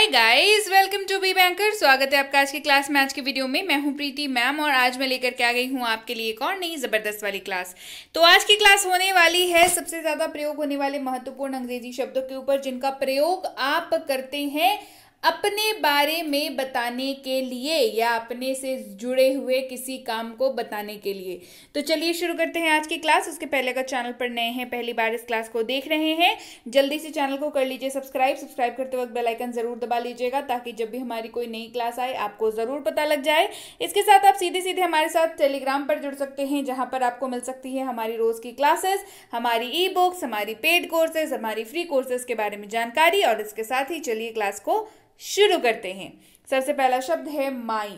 Hi guys, welcome to B banker. स्वागत है आपका आज की क्लास में। आज की वीडियो में मैं हूं प्रीति मैम और आज मैं लेकर के आ गई हूं आपके लिए एक और नई जबरदस्त वाली क्लास। तो आज की क्लास होने वाली है सबसे ज्यादा प्रयोग होने वाले महत्वपूर्ण अंग्रेजी शब्दों के ऊपर, जिनका प्रयोग आप करते हैं अपने बारे में बताने के लिए या अपने से जुड़े हुए किसी काम को बताने के लिए। तो चलिए शुरू करते हैं आज की क्लास। उसके पहले अगर चैनल पर नए हैं, पहली बार इस क्लास को देख रहे हैं, जल्दी से चैनल को कर लीजिए सब्सक्राइब करते वक्त बेल आइकन जरूर दबा लीजिएगा ताकि जब भी हमारी कोई नई क्लास आए आपको जरूर पता लग जाए। इसके साथ आप सीधे सीधे हमारे साथ टेलीग्राम पर जुड़ सकते हैं, जहां पर आपको मिल सकती है हमारी रोज की क्लासेस, हमारी ई बुक्स, हमारी पेड कोर्सेज, हमारी फ्री कोर्सेज के बारे में जानकारी। और इसके साथ ही चलिए क्लास को शुरू करते हैं। सबसे पहला शब्द है माई।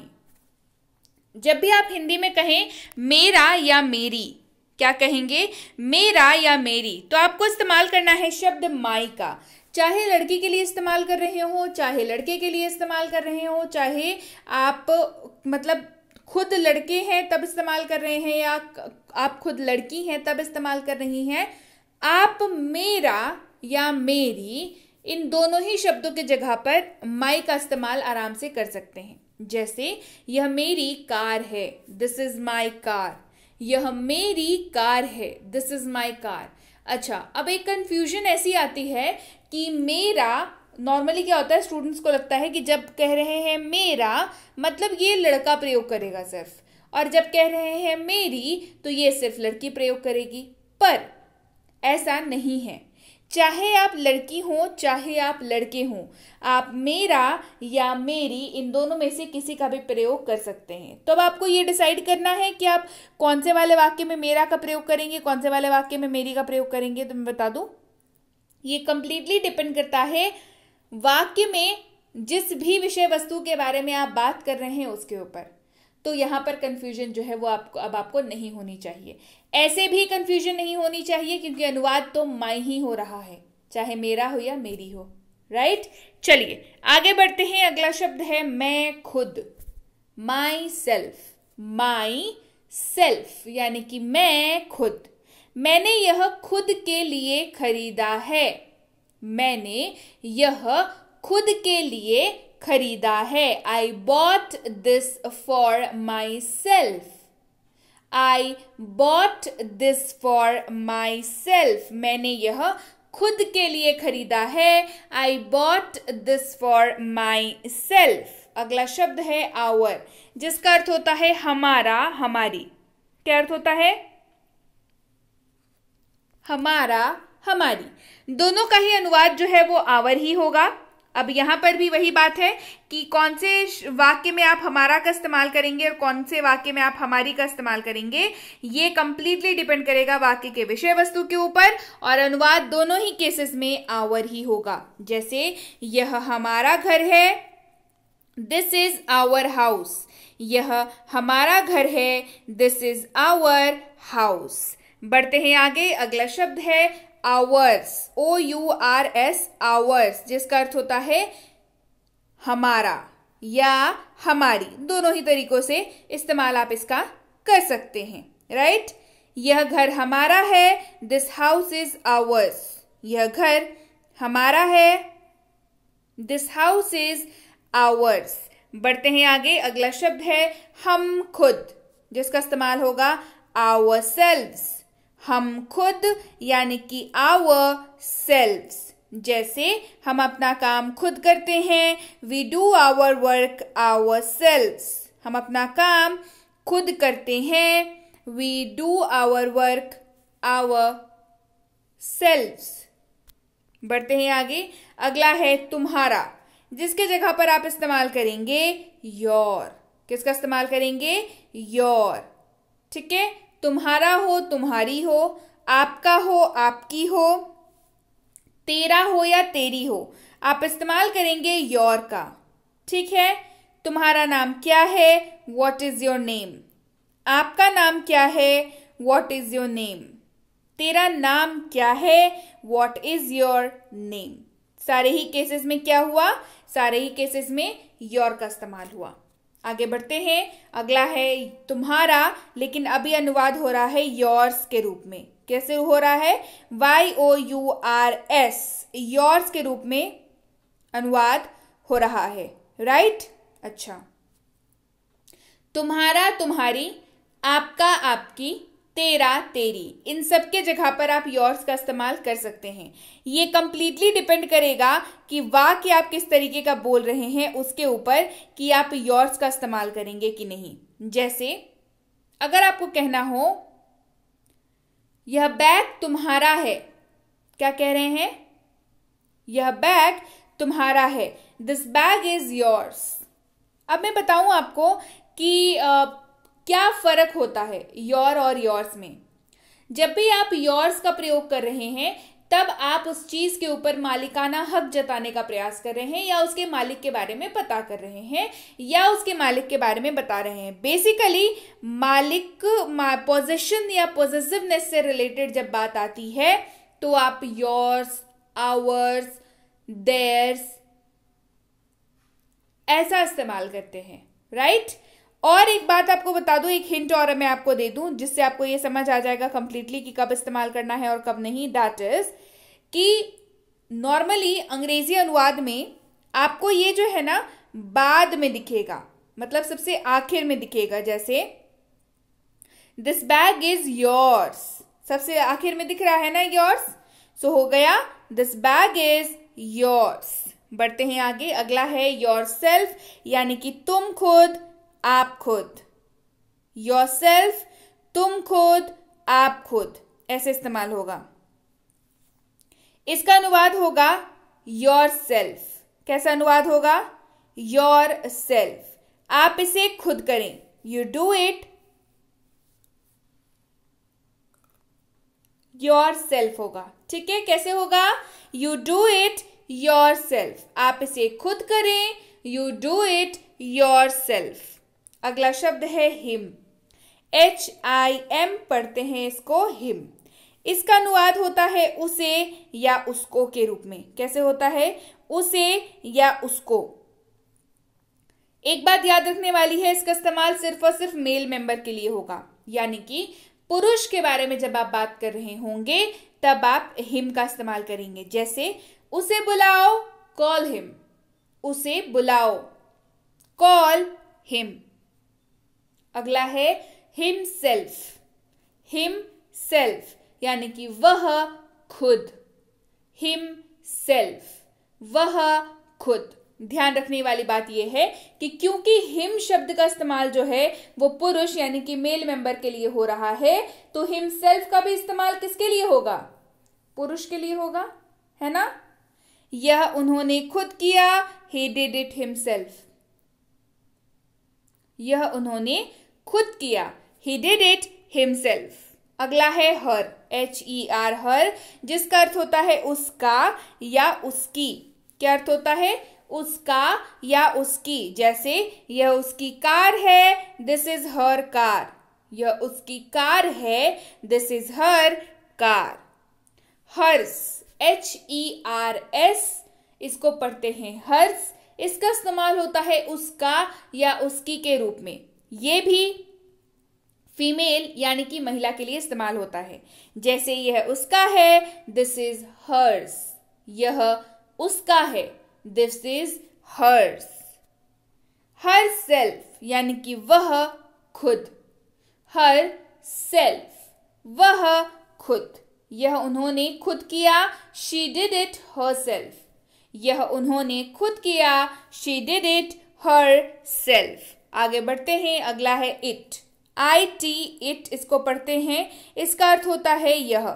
जब भी आप हिंदी में कहें मेरा या मेरी, क्या कहेंगे? मेरा या मेरी, तो आपको इस्तेमाल करना है शब्द माई का। चाहे लड़की के लिए इस्तेमाल कर रहे हो, चाहे लड़के के लिए इस्तेमाल कर रहे हो, चाहे आप मतलब खुद लड़के हैं तब इस्तेमाल कर रहे हैं या आप खुद लड़की हैं तब इस्तेमाल कर रही हैं, आप मेरा या मेरी इन दोनों ही शब्दों के जगह पर माई का इस्तेमाल आराम से कर सकते हैं। जैसे यह मेरी कार है, दिस इज माई कार। यह मेरी कार है, दिस इज माई कार। अच्छा, अब एक कंफ्यूजन ऐसी आती है कि मेरा नॉर्मली क्या होता है, स्टूडेंट्स को लगता है कि जब कह रहे हैं मेरा मतलब ये लड़का प्रयोग करेगा सिर्फ, और जब कह रहे हैं मेरी तो ये सिर्फ लड़की प्रयोग करेगी। पर ऐसा नहीं है। चाहे आप लड़की हो चाहे आप लड़के हों, आप मेरा या मेरी इन दोनों में से किसी का भी प्रयोग कर सकते हैं। तो अब आपको ये डिसाइड करना है कि आप कौन से वाले वाक्य में मेरा का प्रयोग करेंगे, कौन से वाले वाक्य में मेरी का प्रयोग करेंगे। तो मैं बता दूं, ये कंप्लीटली डिपेंड करता है वाक्य में जिस भी विषय वस्तु के बारे में आप बात कर रहे हैं उसके ऊपर। तो यहाँ पर कंफ्यूजन जो है वो आपको नहीं होनी चाहिए। ऐसे भी कंफ्यूजन नहीं होनी चाहिए क्योंकि अनुवाद तो माई ही हो रहा है, चाहे मेरा हो या मेरी हो। राइट, चलिए आगे बढ़ते हैं। अगला शब्द है मैं खुद, माई सेल्फ। माई सेल्फ यानी कि मैं खुद। मैंने यह खुद के लिए खरीदा है। मैंने यह खुद के लिए खरीदा है। I bought this for myself. I bought this for myself. मैंने यह खुद के लिए खरीदा है। I bought this for myself. अगला शब्द है our, जिसका अर्थ होता है हमारा, हमारी। क्या अर्थ होता है? हमारा, हमारी। दोनों का ही अनुवाद जो है वो आवर ही होगा। अब यहां पर भी वही बात है कि कौन से वाक्य में आप हमारा का इस्तेमाल करेंगे और कौन से वाक्य में आप हमारी का इस्तेमाल करेंगे, ये कंप्लीटली डिपेंड करेगा वाक्य के विषय वस्तु के ऊपर, और अनुवाद दोनों ही केसेस में आवर ही होगा। जैसे यह हमारा घर है, दिस इज आवर हाउस। यह हमारा घर है, दिस इज आवर हाउस। बढ़ते हैं आगे। अगला शब्द है आवर्स, OURS, आवर्स, जिसका अर्थ होता है हमारा या हमारी। दोनों ही तरीकों से इस्तेमाल आप इसका कर सकते हैं। राइट, यह घर हमारा है, दिस हाउस इज आवर्स। यह घर हमारा है, दिस हाउस इज आवर्स। बढ़ते हैं आगे। अगला शब्द है हम खुद, जिसका इस्तेमाल होगा ourselves। हम खुद यानी कि आवर सेल्व्स। जैसे हम अपना काम खुद करते हैं, we do our work ourselves. हम अपना काम खुद करते हैं, we do our work ourselves. बढ़ते हैं आगे। अगला है तुम्हारा, जिसके जगह पर आप इस्तेमाल करेंगे योर। किसका इस्तेमाल करेंगे? योर। ठीक है, तुम्हारा हो तुम्हारी हो, आपका हो आपकी हो, तेरा हो या तेरी हो, आप इस्तेमाल करेंगे योर का। ठीक है, तुम्हारा नाम क्या है? What is your name. आपका नाम क्या है? What is your name. तेरा नाम क्या है? What is your name. सारे ही केसेस में क्या हुआ? सारे ही केसेस में योर का इस्तेमाल हुआ। आगे बढ़ते हैं। अगला है तुम्हारा, लेकिन अभी अनुवाद हो रहा है योर्स के रूप में। कैसे हो रहा है? YOURS, योर्स के रूप में अनुवाद हो रहा है, राइट। अच्छा, तुम्हारा तुम्हारी, आपका आपकी, तेरा तेरी, इन सब के जगह पर आप योर्स का इस्तेमाल कर सकते हैं। ये कंप्लीटली डिपेंड करेगा कि वाक्य आप किस तरीके का बोल रहे हैं उसके ऊपर कि आप योर्स का इस्तेमाल करेंगे कि नहीं। जैसे अगर आपको कहना हो यह बैग तुम्हारा है, क्या कह रहे हैं? यह बैग तुम्हारा है, दिस बैग इज योर्स। अब मैं बताऊं आपको कि क्या फर्क होता है योर और योर्स में। जब भी आप योर्स का प्रयोग कर रहे हैं तब आप उस चीज के ऊपर मालिकाना हक जताने का प्रयास कर रहे हैं, या उसके मालिक के बारे में पता कर रहे हैं, या उसके मालिक के बारे में बता रहे हैं। बेसिकली मालिक, पोजेशन या पोजेसिवनेस से रिलेटेड जब बात आती है तो आप योर्स, आवर्स, देयर्स ऐसा इस्तेमाल करते हैं, राइट। और एक बात आपको बता दूं, एक हिंट और मैं आपको दे दूं जिससे आपको ये समझ आ जाएगा कंप्लीटली कि कब इस्तेमाल करना है और कब नहीं। दैट इज कि नॉर्मली अंग्रेजी अनुवाद में आपको ये जो है ना बाद में दिखेगा, मतलब सबसे आखिर में दिखेगा। जैसे दिस बैग इज योर्स, सबसे आखिर में दिख रहा है ना योर्स, सो हो गया दिस बैग इज योर्स। बढ़ते हैं आगे, अगला है योरसेल्फ, यानी कि तुम खुद, आप खुद। योरसेल्फ, तुम खुद, आप खुद, ऐसे इस्तेमाल होगा। इसका अनुवाद होगा योरसेल्फ। कैसा अनुवाद होगा? योरसेल्फ। आप इसे खुद करें, यू डू इट योरसेल्फ होगा, ठीक है। कैसे होगा? यू डू इट योरसेल्फ, आप इसे खुद करें, यू डू इट योरसेल्फ। अगला शब्द है हिम, HIM पढ़ते हैं इसको, हिम। इसका अनुवाद होता है उसे या उसको के रूप में। कैसे होता है? उसे या उसको। एक बात याद रखने वाली है, इसका इस्तेमाल सिर्फ और सिर्फ मेल मेंबर के लिए होगा, यानी कि पुरुष के बारे में जब आप बात कर रहे होंगे तब आप हिम का इस्तेमाल करेंगे। जैसे उसे बुलाओ, कॉल हिम, उसे बुलाओ, कॉल हिम। अगला है हिमसेल्फ, हिमसेल्फ यानी कि वह खुद, हिमसेल्फ, वह खुद। ध्यान रखने वाली बात यह है कि क्योंकि हिम शब्द का इस्तेमाल जो है वो पुरुष यानी कि मेल मेंबर के लिए हो रहा है, तो हिमसेल्फ का भी इस्तेमाल किसके लिए होगा? पुरुष के लिए होगा, है ना। यह उन्होंने खुद किया, he did it himself। यह उन्होंने खुद किया, he did it himself। अगला है हर, HER, हर, जिसका अर्थ होता है उसका या उसकी। क्या अर्थ होता है? उसका या उसकी। जैसे यह उसकी कार है, दिस इज हर कार। यह उसकी कार है, this is her car. Hers, HERS, इसको पढ़ते हैं हर्स। इसका इस्तेमाल होता है उसका या उसकी के रूप में। यह भी फीमेल यानी कि महिला के लिए इस्तेमाल होता है। जैसे यह उसका है, दिस इज हर्स। यह उसका है, this is hers. Herself यानी कि वह खुद, हर सेल्फ, वह खुद। यह उन्होंने खुद किया, शी डिड इट हरसेल्फ। यह उन्होंने खुद किया, शी डिड इट हरसेल्फ। आगे बढ़ते हैं, अगला है इट, IT, इट, इसको पढ़ते हैं। इसका अर्थ होता है यह।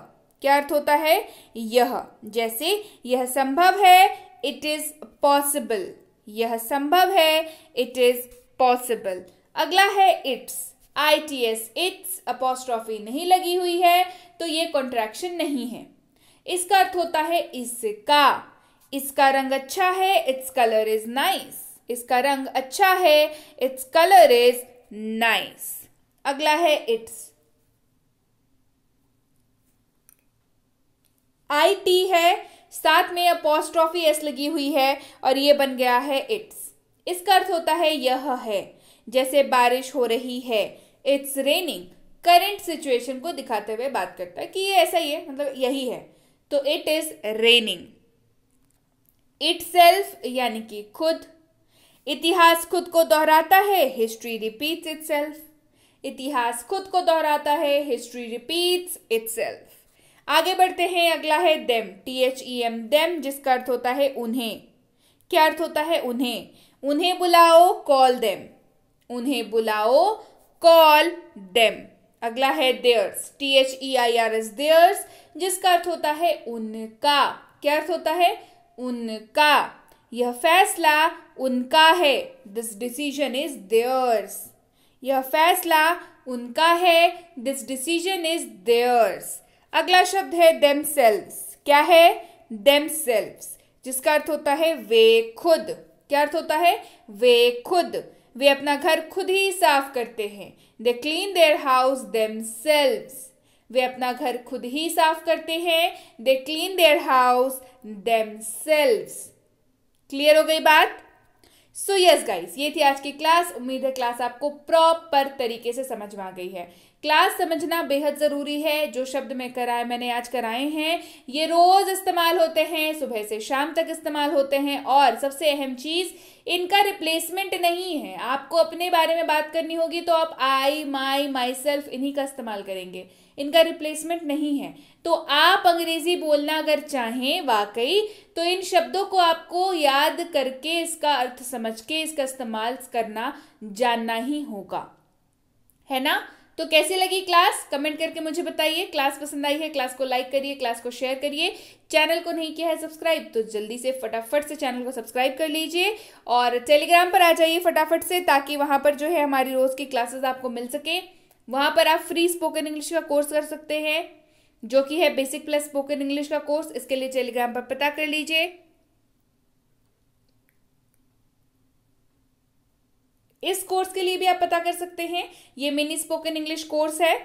क्या अर्थ होता है? यह। जैसे यह संभव है, इट इज पॉसिबल। यह संभव है, इट इज पॉसिबल। अगला है इट्स, ITS, इट्स, अपॉस्ट्रॉफी नहीं लगी हुई है तो ये कॉन्ट्रैक्शन नहीं है। इसका अर्थ होता है इसका। इसका रंग अच्छा है, इट्स कलर इज नाइस। इसका रंग अच्छा है, इट्स कलर इज नाइस। अगला है इट्स, IT है, साथ में अपॉस्ट्रॉफी S लगी हुई है और ये बन गया है इट्स। इसका अर्थ होता है यह है। जैसे बारिश हो रही है, इट्स रेनिंग, करंट सिचुएशन को दिखाते हुए बात करता है कि ये ऐसा ही है, मतलब यही है, तो इट इज रेनिंग। itself यानी कि खुद, इतिहास खुद को दोहराता है, हिस्ट्री रिपीट्स इटसेल्फ, इतिहास खुद को दोहराता है, हिस्ट्री रिपीट्स इटसेल्फ। आगे बढ़ते हैं, अगला है देम, THEM, देम, जिसका अर्थ होता है उन्हें। क्या अर्थ होता है? उन्हें, उन्हें बुलाओ, कॉल देम, उन्हें बुलाओ, कॉल देम। अगला है देयर्स, THEIRS, देयर्स, जिसका अर्थ होता है उनका। क्या अर्थ होता है? उनका, यह फैसला उनका है, दिस डिसीजन इज देयर्स, यह फैसला उनका है, दिस डिसीजन इज देयर्स। अगला शब्द है देमसेल्व्स। क्या है? देमसेल्व्स, जिसका अर्थ होता है वे खुद। क्या अर्थ होता है? वे खुद, वे अपना घर खुद ही साफ करते हैं, they clean their house themselves, वे अपना घर खुद ही साफ करते हैं, they clean their house themselves. Clear हो गई बात? सो यस गाइस, ये थी आज की क्लास। उम्मीद है क्लास आपको प्रॉपर तरीके से समझ में आ गई है। क्लास समझना बेहद ज़रूरी है। जो शब्द मैंने आज कराए हैं, ये रोज़ इस्तेमाल होते हैं, सुबह से शाम तक इस्तेमाल होते हैं। और सबसे अहम चीज़, इनका रिप्लेसमेंट नहीं है। आपको अपने बारे में बात करनी होगी तो आप आई, माई, माई सेल्फ, इन्हीं का इस्तेमाल करेंगे, इनका रिप्लेसमेंट नहीं है। तो आप अंग्रेजी बोलना अगर चाहें वाकई, तो इन शब्दों को आपको याद करके, इसका अर्थ समझ के इसका इस्तेमाल करना जानना ही होगा, है ना? तो कैसी लगी क्लास? कमेंट करके मुझे बताइए। क्लास पसंद आई है, क्लास को लाइक करिए, क्लास को शेयर करिए। चैनल को नहीं किया है सब्सक्राइब तो जल्दी से फटाफट से चैनल को सब्सक्राइब कर लीजिए। और टेलीग्राम पर आ जाइए फटाफट से, ताकि वहां पर जो है हमारी रोज की क्लासेस आपको मिल सके। वहां पर आप फ्री स्पोकन इंग्लिश का कोर्स कर सकते हैं, जो कि है बेसिक प्लस स्पोकन इंग्लिश का कोर्स। इसके लिए टेलीग्राम पर पता कर लीजिए। इस कोर्स के लिए भी आप पता कर सकते हैं, ये मिनी स्पोकन इंग्लिश कोर्स है।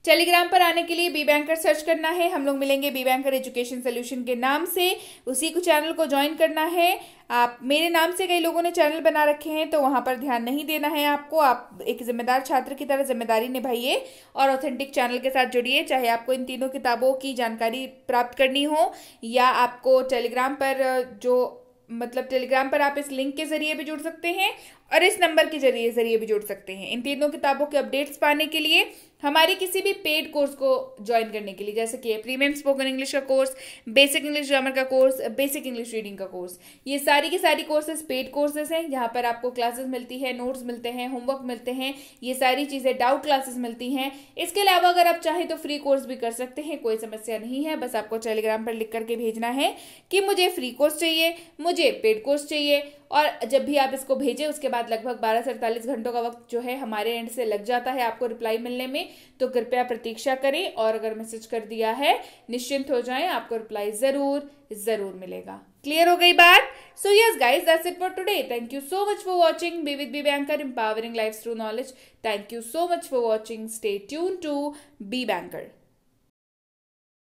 टेलीग्राम पर आने के लिए बी बैंकर सर्च करना है, हम लोग मिलेंगे बी बैंकर एजुकेशन सोल्यूशन के नाम से। उसी को चैनल को ज्वाइन करना है। आप मेरे नाम से कई लोगों ने चैनल बना रखे हैं, तो वहां पर ध्यान नहीं देना है आपको। आप एक जिम्मेदार छात्र की तरह जिम्मेदारी निभाइए और ऑथेंटिक चैनल के साथ जुड़िए। चाहे आपको इन तीनों किताबों की जानकारी प्राप्त करनी हो, या आपको टेलीग्राम पर टेलीग्राम पर आप इस लिंक के जरिए भी जुड़ सकते हैं और इस नंबर के जरिए भी जुड़ सकते हैं। इन तीनों किताबों के अपडेट्स पाने के लिए, हमारे किसी भी पेड कोर्स को ज्वाइन करने के लिए, जैसे कि प्रीमियम स्पोकन इंग्लिश का कोर्स, बेसिक इंग्लिश ग्रामर का कोर्स, बेसिक इंग्लिश रीडिंग का कोर्स, ये सारी की सारी कोर्सेज पेड कोर्सेज हैं, जहाँ पर आपको क्लासेस मिलती है, नोट्स मिलते हैं, होमवर्क मिलते हैं, ये सारी चीज़ें, डाउट क्लासेस मिलती हैं। इसके अलावा अगर आप चाहें तो फ्री कोर्स भी कर सकते हैं, कोई समस्या नहीं है। बस आपको टेलीग्राम पर लिख करके भेजना है कि मुझे फ्री कोर्स चाहिए, मुझे पेड कोर्स चाहिए। और जब भी आप इसको भेजें, उसके बाद लगभग 12 से 48 घंटों का वक्त जो है हमारे एंड से लग जाता है आपको रिप्लाई मिलने में। तो कृपया प्रतीक्षा करें, और अगर मैसेज कर दिया है निश्चिंत हो जाएं, आपको रिप्लाई जरूर मिलेगा। क्लियर हो गई बात? So yes guys, that's it for today. Thank you so much for watching be with B banker, empowering life through knowledge. Thank you so much for watching. Stay tune to B banker.